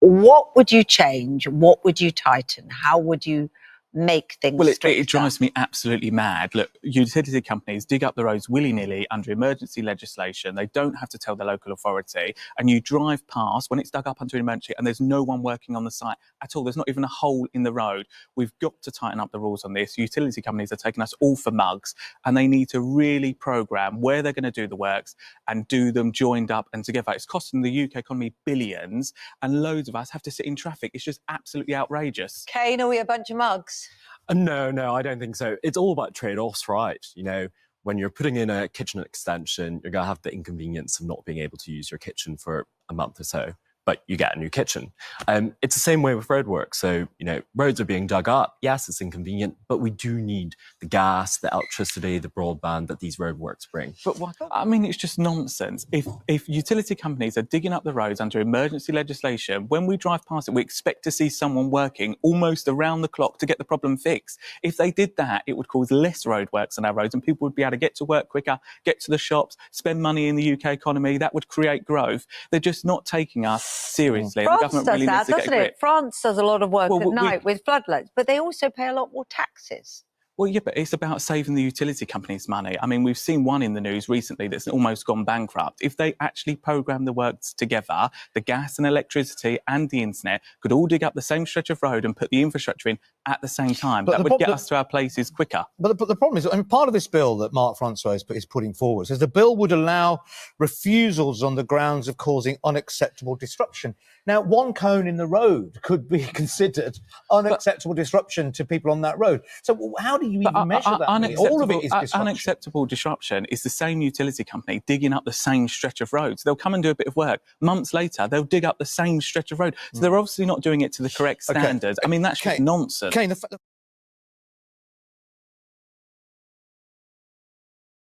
What would you change? What would you tighten? How would you make things Well, stricter? it drives me absolutely mad. Look, utility companies dig up the roads willy-nilly under emergency legislation. They don't have to tell the local authority. And you drive past when it's dug up under an emergency and there's no one working on the site at all. There's not even a hole in the road. We've got to tighten up the rules on this. Utility companies are taking us all for mugs, and they need to really programme where they're going to do the works and do them joined up and together. It's costing the UK economy billions, and loads of us have to sit in traffic. It's just absolutely outrageous. Kane, are we a bunch of mugs? No, I don't think so. It's all about trade-offs, right? You know, when you're putting in a kitchen extension, you're going to have the inconvenience of not being able to use your kitchen for a month or so, but you get a new kitchen. It's the same way with roadworks. So, you know, roads are being dug up. Yes, it's inconvenient, but we do need the gas, the electricity, the broadband that these roadworks bring. But what, I mean, it's just nonsense. If utility companies are digging up the roads under emergency legislation, when we drive past it, we expect to see someone working almost around the clock to get the problem fixed. If they did that, it would cause less roadworks on our roads and people would be able to get to work quicker, get to the shops, spend money in the UK economy. That would create growth. They're just not taking us seriously. France the government does really that, needs to get doesn't a it? grip. France does a lot of work Well, at night with floodlights, but they also pay a lot more taxes. Well, yeah, but it's about saving the utility companies money. I mean, we've seen one in the news recently that's almost gone bankrupt. If they actually program the works together, the gas and electricity and the internet could all dig up the same stretch of road and put the infrastructure in at the same time. That would get us to our places quicker. But the problem is, I mean, part of this bill that Mark Francois is putting forward says the bill would allow refusals on the grounds of causing unacceptable disruption. Now, one cone in the road could be considered unacceptable disruption to people on that road. So how do you even measure that? All of it is disruption. Unacceptable disruption is the same utility company digging up the same stretch of roads. They'll come and do a bit of work. Months later, they'll dig up the same stretch of road. So they're obviously not doing it to the correct standards. I mean, that's just nonsense. Kane,